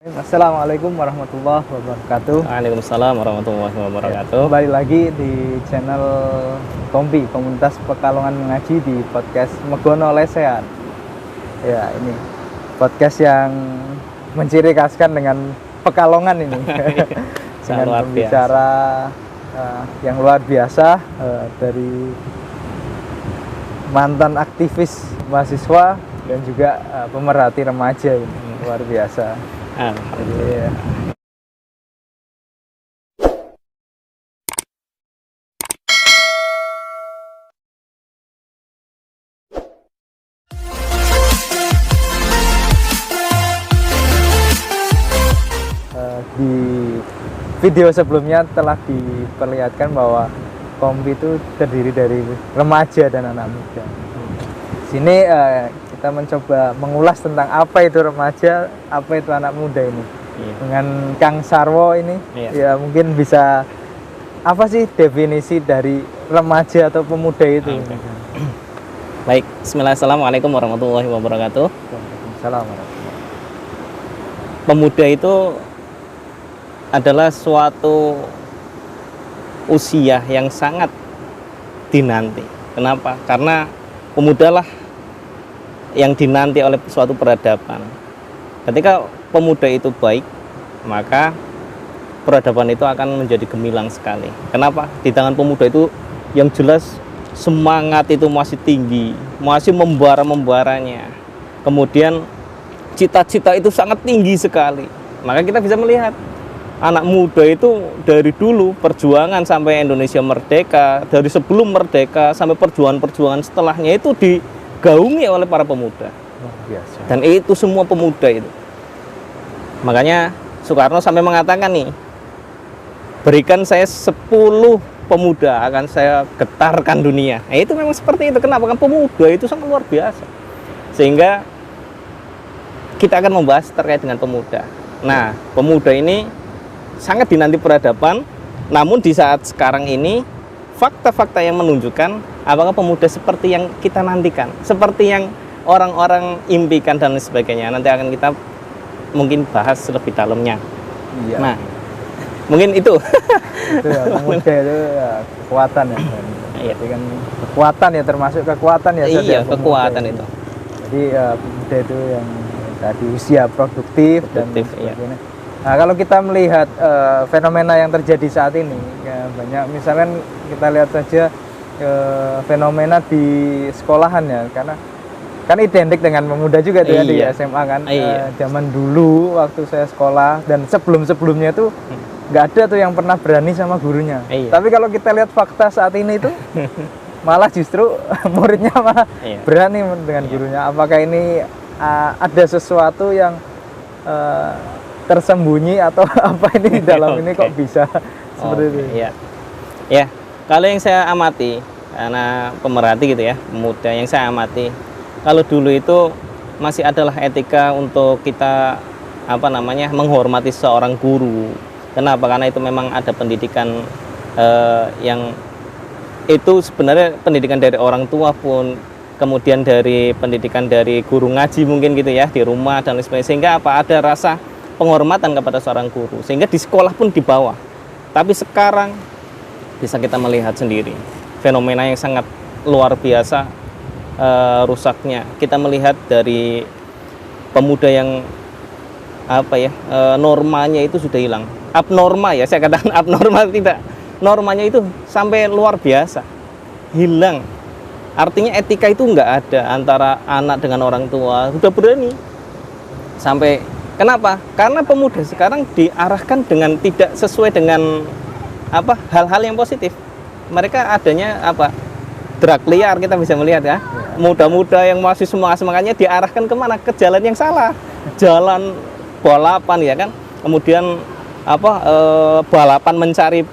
Assalamualaikum warahmatullahi wabarakatuh. Waalaikumsalam warahmatullahi wabarakatuh. Kembali lagi di channel Kompi, Komunitas Pekalongan Mengaji di podcast Megono Lesehan. Ya, ini podcast yang menciri khaskan dengan Pekalongan ini. Dengan pembicara yang luar biasa dari mantan aktivis mahasiswa dan juga pemerhati remaja ini. Luar biasa. Alhamdulillah. Di video sebelumnya telah diperlihatkan bahwa Kompi itu terdiri dari remaja dan anak muda. Sini kita mencoba mengulas tentang apa itu remaja, apa itu anak muda ini. Dengan Kang Sarwo ini, ya mungkin bisa apa sih definisi dari remaja atau pemuda itu? Baik, bismillah, assalamualaikum warahmatullahi wabarakatuh. Waalaikumsalam warahmatullahi. Pemuda itu adalah suatu usia yang sangat dinanti. Kenapa? Karena pemuda lah yang dinanti oleh suatu peradaban. Ketika pemuda itu baik, maka peradaban itu akan menjadi gemilang sekali. Kenapa? Di tangan pemuda itu yang jelas semangat itu masih tinggi, masih membara-membaranya. Kemudian cita-cita itu sangat tinggi sekali. Maka kita bisa melihat anak muda itu dari dulu perjuangan sampai Indonesia merdeka, dari sebelum merdeka sampai perjuangan-perjuangan setelahnya itu digaungi oleh para pemuda. Biasa. Dan itu semua pemuda itu. Makanya Soekarno sampai mengatakan nih, berikan saya 10 pemuda akan saya getarkan dunia. Nah, itu memang seperti itu. Kenapa? Kan pemuda itu sangat luar biasa. Sehingga kita akan membahas terkait dengan pemuda. Nah, pemuda ini sangat dinanti peradaban, namun di saat sekarang ini fakta-fakta yang menunjukkan apakah pemuda seperti yang kita nantikan, seperti yang orang-orang impikan dan lain sebagainya. Nanti akan kita mungkin bahas lebih dalamnya. Iya. Nah, mungkin itu. Itu ya, pemuda itu ya, kekuatan ya. Iya. Jadi kan kekuatan ya, termasuk kekuatan ya. Iya, kekuatan itu. Jadi pemuda itu yang tadi usia produktif dan sebagainya. Iya. Nah, kalau kita melihat fenomena yang terjadi saat ini, ya banyak, misalkan kita lihat saja fenomena di sekolahan ya, karena kan identik dengan pemuda juga tuh ya di SMA kan. Zaman dulu waktu saya sekolah dan sebelum-sebelumnya tuh nggak ada tuh yang pernah berani sama gurunya. Tapi kalau kita lihat fakta saat ini tuh malah justru muridnya malah berani dengan gurunya. Apakah ini ada sesuatu yang tersembunyi atau apa ini di dalam ini kok bisa seperti itu? Ya, kalau yang saya amati, karena pemerhati gitu ya, pemuda yang saya amati, kalau dulu itu masih adalah etika untuk kita menghormati seorang guru. Kenapa? Karena itu memang ada pendidikan yang itu sebenarnya pendidikan dari orang tua pun, kemudian dari pendidikan dari guru ngaji mungkin gitu ya di rumah dan lain sebagainya, sehingga ada rasa penghormatan kepada seorang guru, sehingga di sekolah pun dibawa. Tapi sekarang bisa kita melihat sendiri fenomena yang sangat luar biasa rusaknya. Kita melihat dari pemuda yang normanya itu sudah hilang. Abnormal ya, saya katakan abnormal tidak. Normanya itu sampai luar biasa hilang. Artinya etika itu nggak ada antara anak dengan orang tua. Sudah berani sampai. Kenapa? Karena pemuda sekarang diarahkan dengan tidak sesuai dengan hal-hal yang positif. Mereka adanya drag liar, kita bisa melihat ya. Muda-muda yang masih semangatnya diarahkan kemana? Ke jalan yang salah, jalan balapan ya kan. Kemudian balapan mencari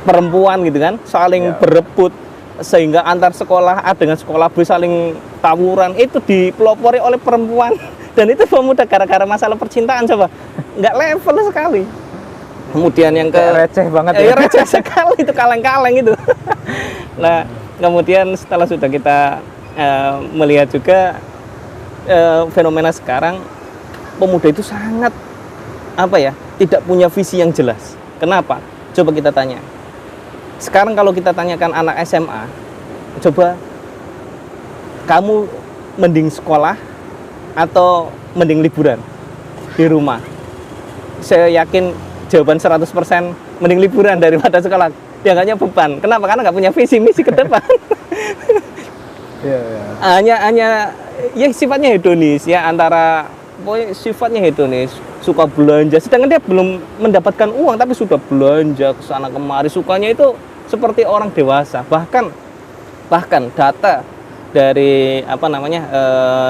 perempuan gitu kan, saling berebut, sehingga antar sekolah A dengan sekolah B saling tawuran, itu dipelopori oleh perempuan. Dan itu pemuda gara-gara masalah percintaan, coba nggak level sekali. Kemudian yang receh banget ya, receh sekali, itu kaleng-kaleng itu. Nah, kemudian setelah sudah kita melihat juga fenomena sekarang pemuda itu sangat tidak punya visi yang jelas. Kenapa? Coba kita tanya. Sekarang kalau kita tanyakan anak SMA, coba kamu mending sekolah atau mending liburan di rumah? Saya yakin jawaban 100% mending liburan daripada sekolah. Dianggapnya beban. Kenapa? Karena nggak punya visi misi ke depan. Hanya ya sifatnya hedonis ya, antara sifatnya hedonis, suka belanja, sedangkan dia belum mendapatkan uang tapi sudah belanja ke sana kemari, sukanya itu seperti orang dewasa. Bahkan data dari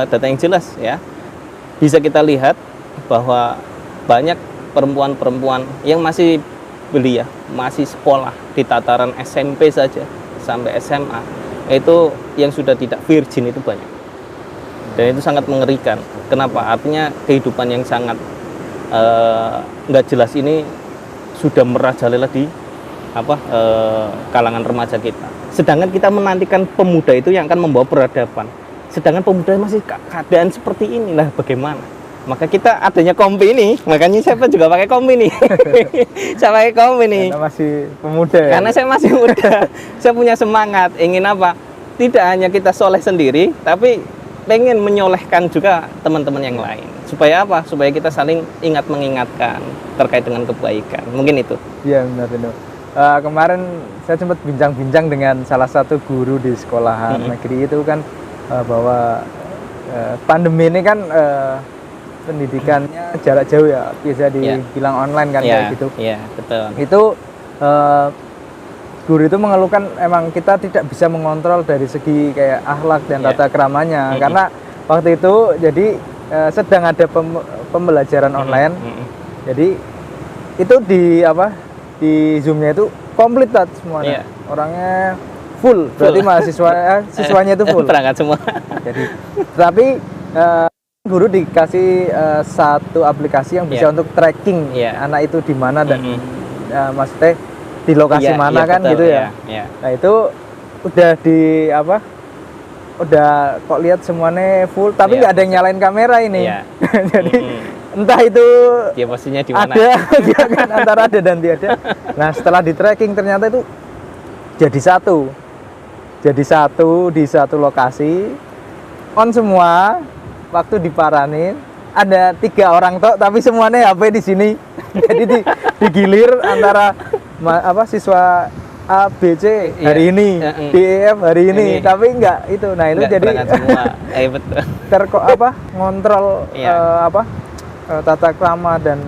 data yang jelas ya, bisa kita lihat bahwa banyak perempuan-perempuan yang masih belia, masih sekolah di tataran SMP saja sampai SMA, itu yang sudah tidak virgin itu banyak. Dan itu sangat mengerikan. Kenapa? Artinya kehidupan yang sangat nggak jelas ini sudah merajalela di kalangan remaja kita. Sedangkan kita menantikan pemuda itu yang akan membawa peradaban. Sedangkan pemuda masih keadaan seperti inilah, bagaimana? Maka kita adanya kompi ini, makanya saya juga pakai kompi nih. Saya pakai kompi nih. Karena masih pemuda ya? Karena saya masih muda. Saya punya semangat, ingin apa? Tidak hanya kita soleh sendiri, tapi pengen menyolehkan juga teman-teman yang lain. Supaya apa? Supaya kita saling ingat mengingatkan terkait dengan kebaikan. Mungkin itu. Iya, benar. Kemarin saya sempat bincang-bincang dengan salah satu guru di sekolahan negeri itu kan, bahwa pandemi ini kan pendidikannya jarak jauh ya, bisa dibilang online kan, kayak gitu. Iya, betul. Itu guru itu mengeluhkan emang kita tidak bisa mengontrol dari segi kayak akhlak dan tata keramanya, karena waktu itu jadi sedang ada pembelajaran online. Jadi itu di Zoom-nya itu komplit semuanya. Orangnya full. Berarti siswanya itu full. Berangkat semua. Jadi tapi guru dikasih satu aplikasi yang bisa untuk tracking anak itu di mana dan maksudnya di lokasi mana kan, betul, gitu ya. Nah itu udah udah kok lihat semuanya full, tapi nggak ada yang nyalain kamera ini. Jadi entah itu dia posisinya di mana. Ada dia kan antara ada dan tiada. Nah setelah di tracking ternyata itu jadi satu di satu lokasi on semua. Waktu diparanin ada 3 orang tapi semuanya HP di sini. Jadi digilir antara siswa A, B, C hari ini, D, E, F hari ini, tapi enggak itu. Nah, itu jadi semua. Betul. Ngontrol tata krama dan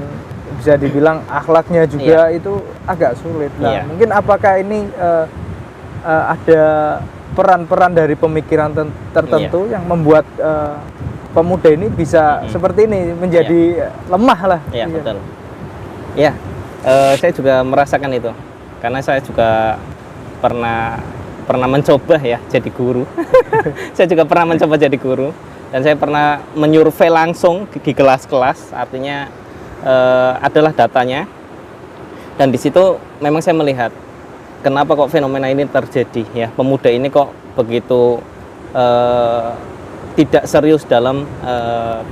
bisa dibilang akhlaknya juga itu agak sulit. Nah, mungkin apakah ini ada peran-peran dari pemikiran tertentu yang membuat pemuda ini bisa seperti ini, menjadi lemah lah. Iya, betul. Iya, saya juga merasakan itu, karena saya juga pernah mencoba ya jadi guru. Saya juga pernah mencoba jadi guru, dan saya pernah menyurvei langsung di kelas-kelas, artinya adalah datanya, dan di situ memang saya melihat kenapa kok fenomena ini terjadi ya, pemuda ini kok begitu tidak serius dalam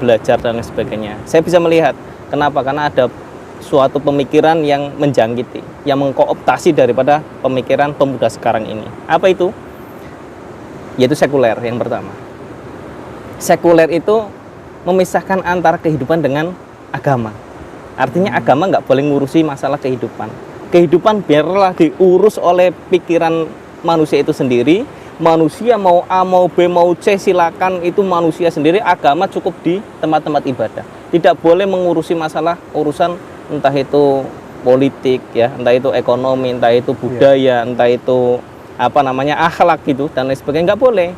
belajar dan lain sebagainya. Saya bisa melihat kenapa, karena ada suatu pemikiran yang menjangkiti, yang mengkooptasi daripada pemikiran pemuda sekarang ini. Apa itu? Yaitu sekuler yang pertama. Sekuler itu memisahkan antara kehidupan dengan agama. Artinya agama nggak boleh ngurusi masalah kehidupan. Kehidupan biarlah diurus oleh pikiran manusia itu sendiri. Manusia mau A, mau B, mau C, silakan, itu manusia sendiri. Agama cukup di tempat-tempat ibadah. Tidak boleh mengurusi masalah urusan entah itu politik ya, entah itu ekonomi, entah itu budaya, entah itu akhlak gitu dan lain sebagainya, nggak boleh.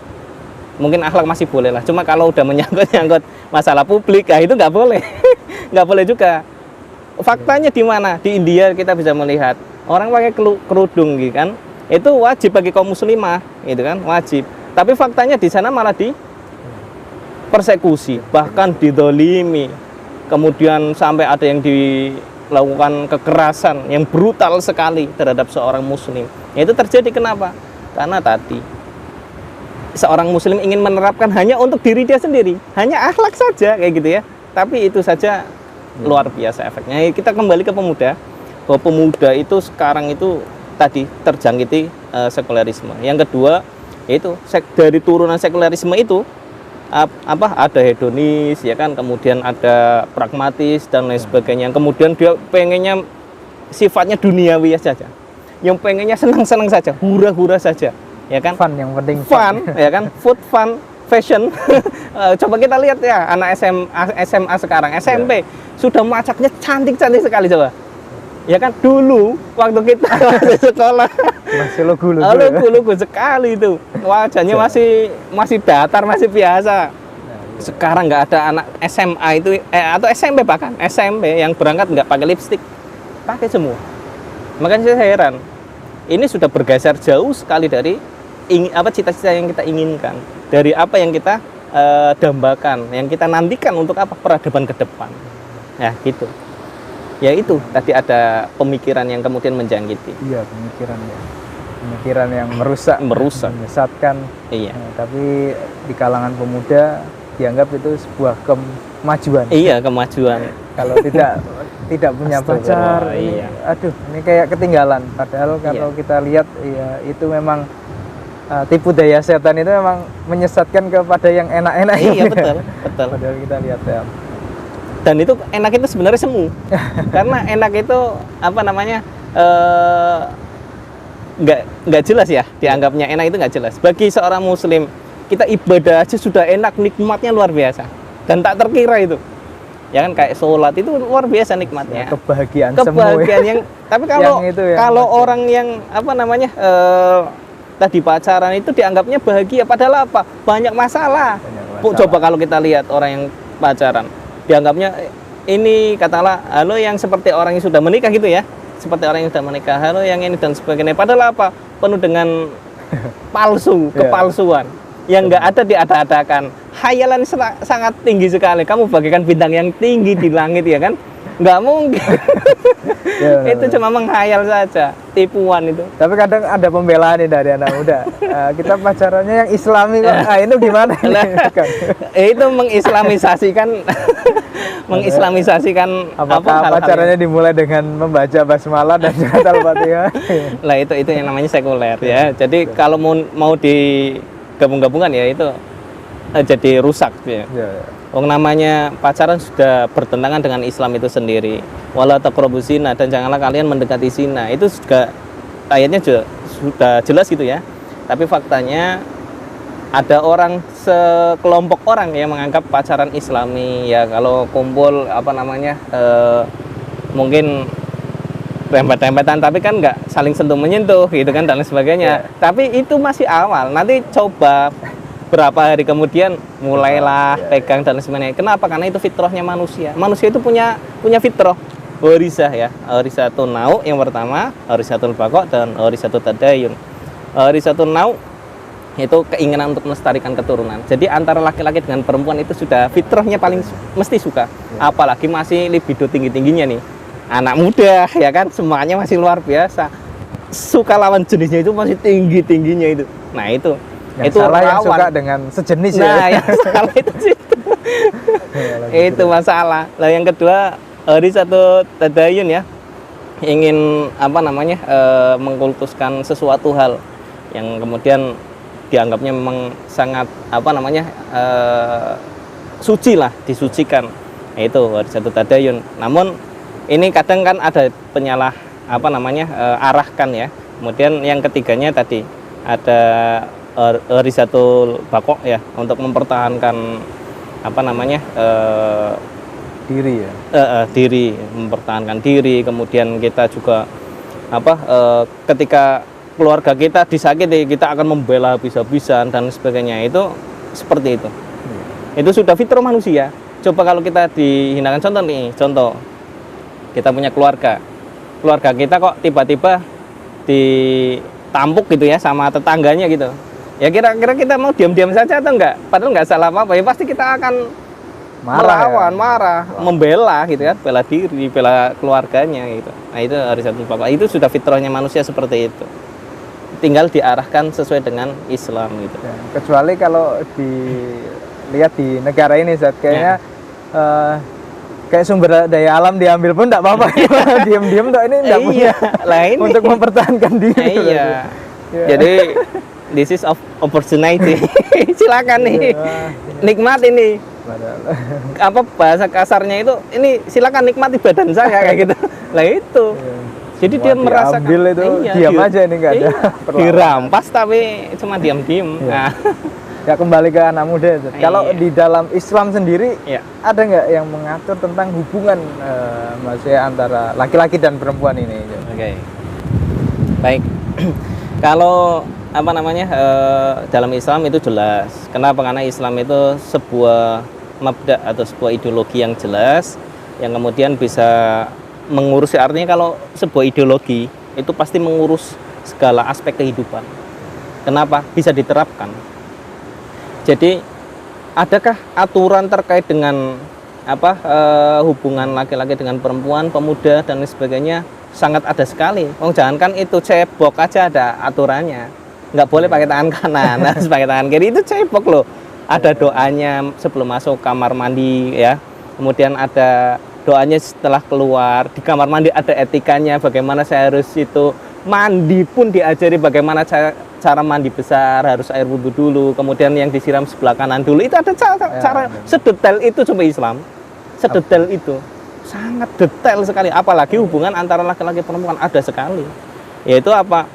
Mungkin akhlak masih boleh lah, cuma kalau udah menyangkut masalah publik, itu nggak boleh. Nggak boleh juga. Faktanya di mana? Di India kita bisa melihat orang pakai kerudung gitu kan, itu wajib bagi kaum muslimah, gitu kan, wajib. Tapi faktanya di sana malah persekusi, bahkan didolimi, kemudian sampai ada yang dilakukan kekerasan yang brutal sekali terhadap seorang muslim. Itu terjadi kenapa? Karena tadi seorang muslim ingin menerapkan hanya untuk diri dia sendiri, hanya akhlak saja kayak gitu ya. Tapi itu saja luar biasa efeknya. Kita kembali ke pemuda, bahwa pemuda itu sekarang itu tadi terjangkiti sekulerisme. Yang kedua yaitu dari turunan sekulerisme itu ada hedonis ya kan, kemudian ada pragmatis dan lain sebagainya. Kemudian dia pengennya sifatnya duniawi saja, yang pengennya senang-senang saja, hura-hura saja ya kan, fun, yang penting fun ya kan, food, fun, fashion. Coba kita lihat ya anak SMA sekarang, SMP sudah macaknya cantik-cantik sekali coba ya kan. Dulu waktu kita masih sekolah masih lugu sekali itu, wajahnya masih datar, masih biasa. Sekarang nggak ada anak SMA itu atau SMP, bahkan SMP yang berangkat nggak pakai lipstik, pakai semua. Makanya saya heran, ini sudah bergeser jauh sekali dari cita-cita yang kita inginkan, dari apa yang kita dambakan, yang kita nantikan untuk apa, peradaban ke depan. Ya gitu. Ya itu tadi ada pemikiran yang kemudian menjangkiti. Iya, pemikiran yang merusak, menyesatkan. Iya. Tapi di kalangan pemuda dianggap itu sebuah kemajuan. Iya, kemajuan. Kalau tidak punya pacar, iya. Ini kayak ketinggalan. Padahal kalau kita lihat, ya itu memang tipu daya setan itu memang menyesatkan kepada yang enak-enak. Iya, betul. Padahal kita lihat ya. Dan itu enak itu sebenarnya semu. Karena enak itu apa namanya, nggak jelas ya, dianggapnya enak itu nggak jelas. Bagi seorang muslim, kita ibadah aja sudah enak, nikmatnya luar biasa dan tak terkira itu ya kan. Kayak sholat itu luar biasa nikmatnya, kebahagiaan yang tapi kalau orang yang apa namanya tadi pacaran itu dianggapnya bahagia, padahal apa, banyak masalah. Coba kalau kita lihat orang yang pacaran dianggapnya ini katakanlah halo yang seperti orang yang sudah menikah gitu ya, seperti orang yang sudah menikah, halo yang ini dan sebagainya, padahal apa, penuh dengan kepalsuan yang nggak ada diada-adakan. Hayalan sangat tinggi sekali, kamu bagaikan bintang yang tinggi di langit ya kan, nggak mungkin. Itu cuma menghayal saja, tipuan itu. Tapi kadang ada pembelaan nih dari anak muda. Kita pacarannya yang Islami kok. Itu gimana? Itu mengislamisasikan apakah pacarannya dimulai dengan membaca basmalah dan surat al-fatihah? Lah itu yang namanya sekuler ya. Jadi kalau mau digabung-gabungan ya itu jadi rusak ya. Namanya pacaran sudah bertentangan dengan Islam itu sendiri. Wala taqrabuz zina, dan janganlah kalian mendekati zina. Itu juga ayatnya sudah jelas gitu ya. Tapi faktanya ada sekelompok orang yang menganggap pacaran Islami ya, kalau kumpul apa namanya mungkin rempet-rempetan tapi kan nggak saling sentuh menyentuh gitu kan dan lain sebagainya. Tapi itu masih awal. Nanti coba berapa hari kemudian mulailah pegang dan sebagainya. Kenapa? Karena itu fitrahnya manusia. Manusia itu punya fitrah. Warisah ya. Warisatun nau yang pertama, warisatul baqo dan warisatul tadayun. Warisatun nau itu keinginan untuk melestarikan keturunan. Jadi antara laki-laki dengan perempuan itu sudah fitrahnya paling mesti suka. Apalagi masih libido tinggi-tingginya nih. Anak muda ya kan, semuanya masih luar biasa. Suka lawan jenisnya itu masih tinggi-tingginya itu. Nah, itu salah yang suka dengan sejenis ya. Nah, yang salah itu situ. Itu masalah. Lah yang kedua, satu tadayun ya. Ingin apa namanya? Mengkultuskan sesuatu hal yang kemudian dianggapnya memang sangat apa namanya? Suci lah, disucikan. Itu satu tadayun. Namun ini kadang kan ada penyalah apa namanya? Arahkan ya. Kemudian yang ketiganya tadi ada risatul baqo ya, untuk mempertahankan apa namanya diri ya, diri, mempertahankan diri. Kemudian kita juga apa ketika keluarga kita disakiti, kita akan membela habis-habisan dan sebagainya. Itu seperti itu. Itu sudah fitrah manusia. Coba kalau kita dihinakan, contoh kita punya keluarga kita kok tiba-tiba ditampuk gitu ya sama tetangganya gitu. Ya kira-kira kita mau diam-diam saja atau enggak? Padahal enggak salah apa-apa. Ya pasti kita akan melawan, marah, membela gitu kan, bela diri, bela keluarganya gitu. Nah, itu hari satu bapak. Itu sudah fitrahnya manusia seperti itu. tinggal diarahkan sesuai dengan Islam gitu. Ya, kecuali kalau dilihat di negara ini Zat, kayaknya kayak sumber daya alam diambil pun enggak apa-apa. Diam-diam tuh ini enggak punya lah ini untuk mempertahankan diri. iya. Ya. Jadi this is of opportunity. Silakan nih. Nikmat ini. Apa bahasa kasarnya itu, ini silakan nikmati badan saya kayak gitu. Lah itu. Jadi dia merasakan itu diam aja ini enggak ada. Dirampas tapi cuma diam-diam. Nah. Ya kembali ke anak muda itu. Kalau di dalam Islam sendiri ada nggak yang mengatur tentang hubungan maksudnya antara laki-laki dan perempuan ini? Oke. Baik. Kalau apa namanya dalam Islam itu jelas. Kenapa? Karena Islam itu sebuah mabda atau sebuah ideologi yang jelas yang kemudian bisa mengurus, artinya kalau sebuah ideologi itu pasti mengurus segala aspek kehidupan. Kenapa? Bisa diterapkan. Jadi adakah aturan terkait dengan apa hubungan laki-laki dengan perempuan, pemuda dan lain sebagainya? Sangat ada sekali. Jangankan itu, cebok aja ada aturannya. Nggak boleh pakai tangan kanan, harus pakai tangan kiri. Itu cebok loh. Ada doanya sebelum masuk kamar mandi ya. Kemudian ada doanya setelah keluar. Di kamar mandi ada etikanya, bagaimana saya harus itu. Mandi pun diajari bagaimana cara mandi besar, harus air wudhu dulu, kemudian yang disiram sebelah kanan dulu. Itu ada cara sedetail itu coba Islam. Sedetail itu. Sangat detail sekali, apalagi hubungan antara laki-laki perempuan ada sekali. Yaitu apa?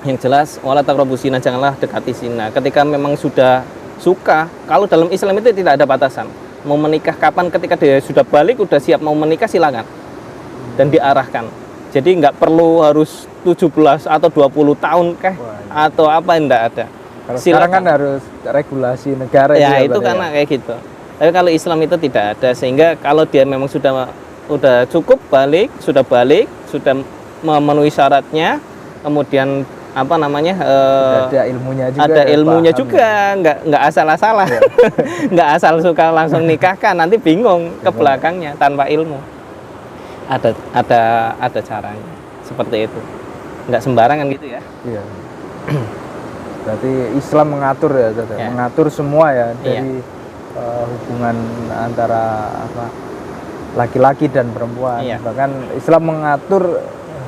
Yang jelas wala taqrabus zina, janganlah dekati zina. Ketika memang sudah suka, kalau dalam Islam itu tidak ada batasan. Mau menikah kapan, ketika dia sudah balik, sudah siap mau menikah, silakan. Dan diarahkan. Jadi nggak perlu harus 17 atau 20 tahun atau apa, enggak ada. Kalau sekarang kan harus regulasi negara ya itu karena kayak gitu. Tapi kalau Islam itu tidak ada, sehingga kalau dia memang sudah cukup sudah memenuhi syaratnya, kemudian apa namanya ada ilmunya juga, ada ilmunya juga, nggak asal-asalan, nggak asal suka langsung nikahkan, nanti bingung ke belakangnya tanpa ilmu. Ada caranya seperti itu, nggak sembarangan gitu ya. Iya. Berarti Islam mengatur ya, mengatur semua ya dari hubungan antara laki-laki dan perempuan. Bahkan Islam mengatur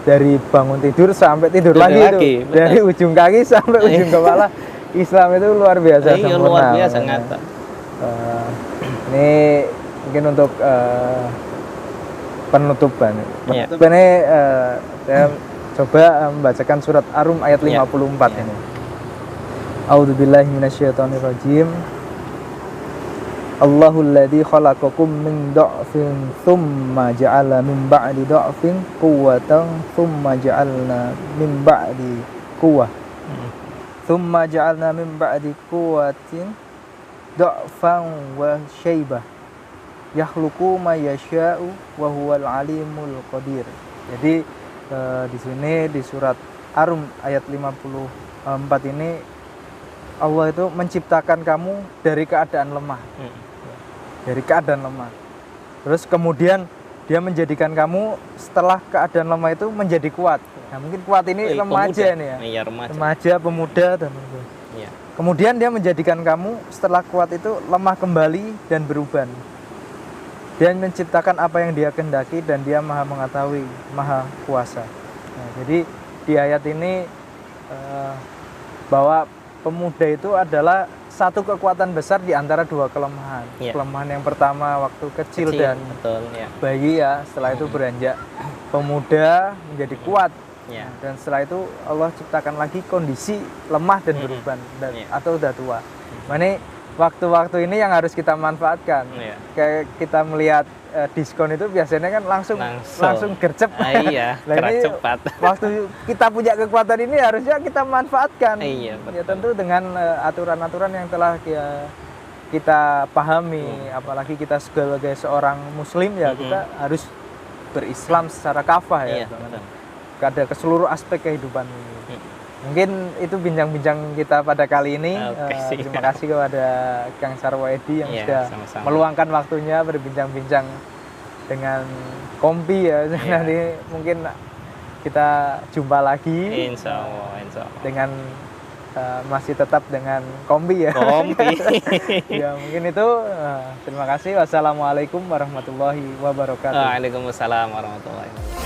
dari bangun tidur sampai tidur lagi itu. Dari ujung kaki sampai ujung kepala. Islam itu luar biasa sempurna. Luar biasa ngata. Ini mungkin untuk penutupan. Penutupan ini saya coba membacakan surat Ar-Rum ayat 54 ini. A'udzubillahi minasyaitonirrajim. Allahul ladzi khalaqakum min dha'fin tsumma ja'ala min ba'di dha'fin quwwatan tsumma ja'alna min ba'di quwwah tsumma ja'alna min ba'di quwwatin dha'fan wa syaibah yakhluqu ma yasha'u wa huwal alimul qadir. Jadi di sini di surat Ar-Rum ayat 54 ini Allah itu menciptakan kamu dari keadaan lemah. Dari keadaan lemah. Terus kemudian dia menjadikan kamu setelah keadaan lemah itu menjadi kuat. Nah, mungkin kuat ini remaja nih ya. Iya, remaja. Remaja, pemuda dan kemudian dia menjadikan kamu setelah kuat itu lemah kembali dan berubah. Dia menciptakan apa yang dia kehendaki dan dia maha mengetahui, maha kuasa. Nah, jadi di ayat ini bahwa pemuda itu adalah satu kekuatan besar di antara dua kelemahan. Kelemahan yang pertama waktu kecil dan bayi ya, setelah itu beranjak pemuda menjadi kuat. Dan setelah itu Allah ciptakan lagi kondisi lemah dan berubah atau udah tua. Ini waktu-waktu ini yang harus kita manfaatkan. Kayak kita melihat diskon itu biasanya kan langsung gercep. Gerak cepat. Waktu kita punya kekuatan ini harusnya kita manfaatkan. Ya tentu dengan aturan-aturan yang telah kita pahami, apalagi kita sebagai seorang muslim ya kita harus berislam secara kafah ya. Ada ke seluruh aspek kehidupan ini. Mungkin itu bincang-bincang kita pada kali ini. Terima kasih kepada Kang Sarwoedi yang sudah meluangkan waktunya berbincang-bincang dengan Kompi ya. Nanti mungkin kita jumpa lagi. Insya Allah. Dengan masih tetap dengan kombi ya. Kombi. Ya mungkin itu. Terima kasih. Wassalamualaikum warahmatullahi wabarakatuh. Waalaikumsalam warahmatullahi wabarakatuh.